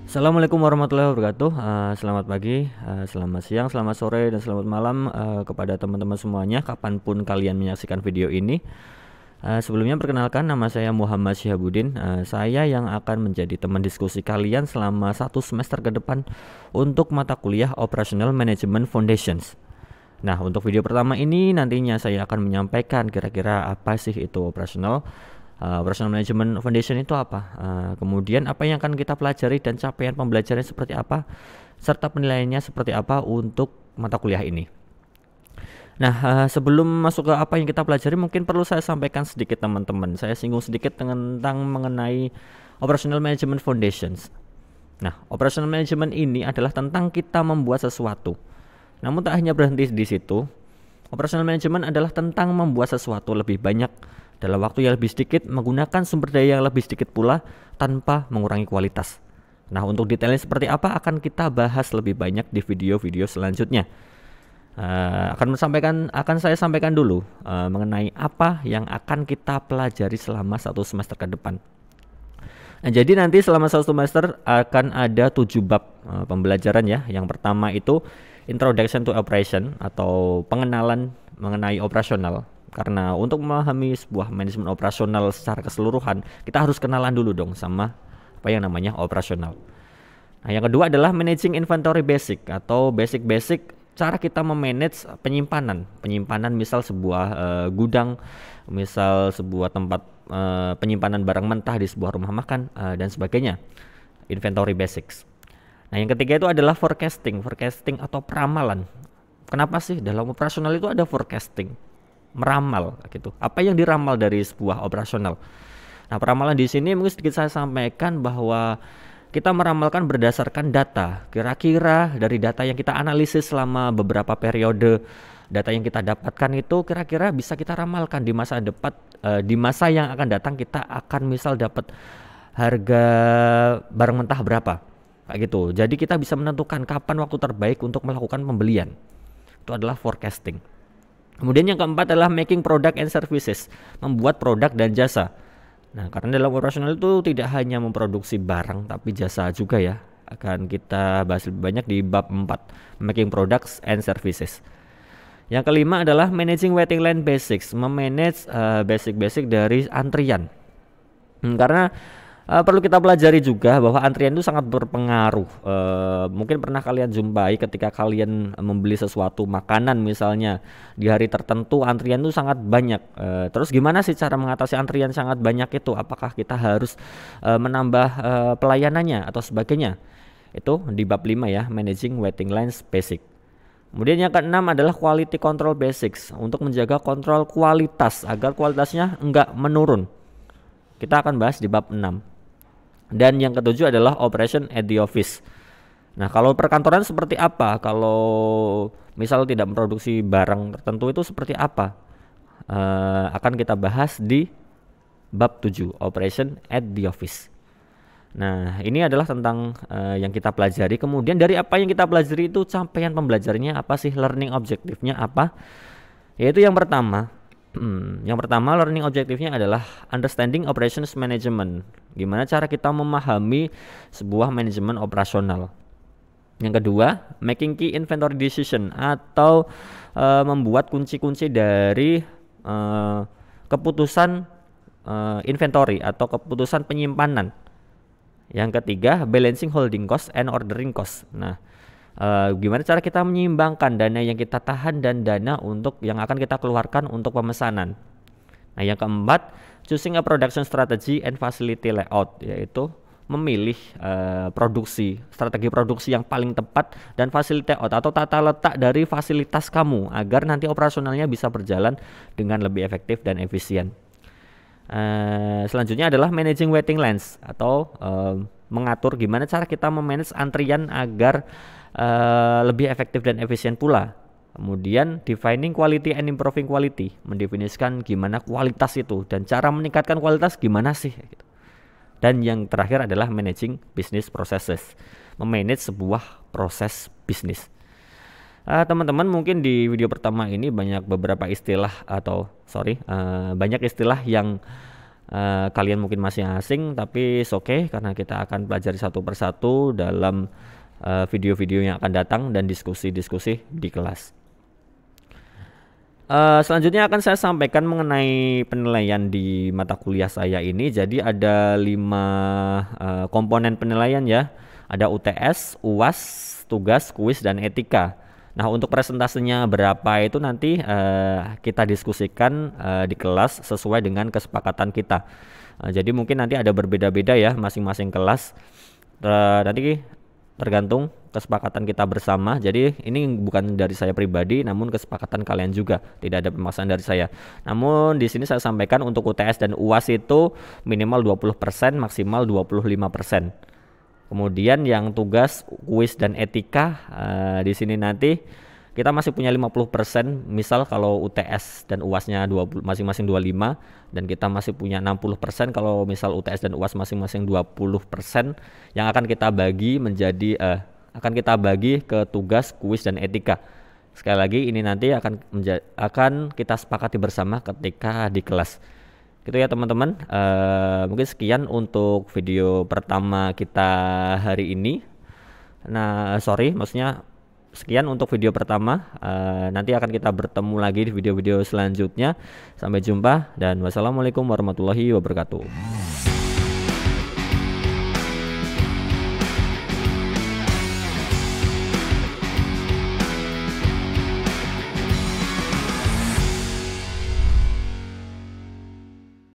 Assalamualaikum warahmatullahi wabarakatuh. Selamat pagi, selamat siang, selamat sore, dan selamat malam kepada teman-teman semuanya, kapanpun kalian menyaksikan video ini. Sebelumnya perkenalkan, nama saya Muhammad Syihabuddin. Saya yang akan menjadi teman diskusi kalian selama 1 semester ke depan untuk mata kuliah Operational Management Foundations. Nah, untuk video pertama ini nantinya saya akan menyampaikan kira-kira apa sih itu Operational Management Foundation itu apa, kemudian apa yang akan kita pelajari dan capaian pembelajaran seperti apa, serta penilaiannya seperti apa untuk mata kuliah ini. Nah, sebelum masuk ke apa yang kita pelajari, mungkin perlu saya sampaikan sedikit teman-teman. Saya singgung sedikit tentang mengenai Operational Management Foundations. Nah, Operational Management ini adalah tentang kita membuat sesuatu. Namun tak hanya berhenti di situ. Operational Management adalah tentang membuat sesuatu lebih banyak dalam waktu yang lebih sedikit, menggunakan sumber daya yang lebih sedikit pula, tanpa mengurangi kualitas. Nah, untuk detailnya seperti apa akan kita bahas lebih banyak di video-video selanjutnya. Akan saya sampaikan dulu mengenai apa yang akan kita pelajari selama 1 semester ke depan. Nah, jadi nanti selama 1 semester akan ada 7 bab pembelajaran ya. Yang pertama itu Introduction to Operation atau pengenalan mengenai operasional. Karena untuk memahami sebuah manajemen operasional secara keseluruhan, kita harus kenalan dulu dong sama apa yang namanya operasional. Nah, yang kedua adalah Managing Inventory Basic atau basic-basic cara kita memanage penyimpanan misal sebuah gudang, misal sebuah tempat penyimpanan barang mentah di sebuah rumah makan dan sebagainya. Inventory basics. Nah, yang ketiga itu adalah forecasting atau peramalan. Kenapa sih dalam operasional itu ada forecasting? Meramal gitu. Apa yang diramal dari sebuah operasional? Nah, peramalan di sini mungkin sedikit saya sampaikan bahwa kita meramalkan berdasarkan data. Kira-kira dari data yang kita analisis selama beberapa periode, data yang kita dapatkan itu kira-kira bisa kita ramalkan di masa depan, di masa yang akan datang kita akan misal dapat harga barang mentah berapa, kayak gitu. Jadi kita bisa menentukan kapan waktu terbaik untuk melakukan pembelian. Itu adalah forecasting. Kemudian yang keempat adalah making product and services, membuat produk dan jasa. Nah, karena dalam operasional itu tidak hanya memproduksi barang tapi jasa juga ya. Akan kita bahas lebih banyak di bab 4, making products and services. Yang kelima adalah managing waiting line basics, memanage basic-basic dari antrian. Karena perlu kita pelajari juga bahwa antrian itu sangat berpengaruh. Mungkin pernah kalian jumpai ketika kalian membeli sesuatu makanan misalnya di hari tertentu antrian itu sangat banyak. Terus gimana sih cara mengatasi antrian sangat banyak itu? Apakah kita harus menambah pelayanannya atau sebagainya? Itu di bab 5 ya, managing waiting lines basic. Kemudian yang keenam adalah quality control basics, untuk menjaga kontrol kualitas agar kualitasnya enggak menurun. Kita akan bahas di bab 6. Dan yang ketujuh adalah operation at the office. Nah, kalau perkantoran seperti apa? Kalau misal tidak memproduksi barang tertentu itu seperti apa? Akan kita bahas di bab 7, operation at the office. Nah, ini adalah tentang yang kita pelajari. Kemudian dari apa yang kita pelajari itu capaian pembelajarannya apa sih? Learning objektifnya apa? Yaitu yang pertama, learning objektifnya adalah understanding operations management. Gimana cara kita memahami sebuah manajemen operasional. Yang kedua, making key inventory decision atau membuat kunci-kunci dari keputusan inventory atau keputusan penyimpanan. Yang ketiga, balancing holding cost and ordering cost. Nah, gimana cara kita menyeimbangkan dana yang kita tahan dan dana untuk yang akan kita keluarkan untuk pemesanan. Nah, yang keempat, choosing a production strategy and facility layout, yaitu memilih strategi produksi yang paling tepat dan facility layout atau tata letak dari fasilitas kamu agar nanti operasionalnya bisa berjalan dengan lebih efektif dan efisien. Selanjutnya adalah managing waiting lines atau mengatur gimana cara kita memanage antrian agar lebih efektif dan efisien pula. Kemudian defining quality and improving quality, mendefinisikan gimana kualitas itu dan cara meningkatkan kualitas gimana sih gitu. Dan yang terakhir adalah managing business processes, memanage sebuah proses bisnis. Teman-teman mungkin di video pertama ini banyak istilah yang kalian mungkin masih asing, tapi oke karena kita akan pelajari satu persatu dalam video-video yang akan datang dan diskusi-diskusi di kelas. Selanjutnya akan saya sampaikan mengenai penilaian di mata kuliah saya ini. Jadi ada 5 komponen penilaian ya. Ada UTS, UAS, tugas, kuis, dan etika. Nah, untuk presentasenya berapa itu nanti kita diskusikan di kelas sesuai dengan kesepakatan kita. Jadi mungkin nanti ada berbeda-beda ya masing-masing kelas. Nanti tergantung kesepakatan kita bersama. Jadi ini bukan dari saya pribadi, namun kesepakatan kalian juga. Tidak ada pemaksaan dari saya. Namun di sini saya sampaikan untuk UTS dan UAS itu minimal 20%, maksimal 25%. Kemudian yang tugas, kuis, dan etika di sini nanti kita masih punya 50%. Misal kalau UTS dan UASnya masing-masing 25 dan kita masih punya 60%. Kalau misal UTS dan UAS masing-masing 20% yang akan kita bagi menjadi akan kita bagi ke tugas, kuis, dan etika. Sekali lagi ini nanti akan kita sepakati bersama ketika di kelas. Gitu ya teman-teman. Mungkin sekian untuk video pertama kita hari ini. Nah, maksudnya sekian untuk video pertama. Nanti akan kita bertemu lagi di video-video selanjutnya. Sampai jumpa dan wassalamualaikum warahmatullahi wabarakatuh.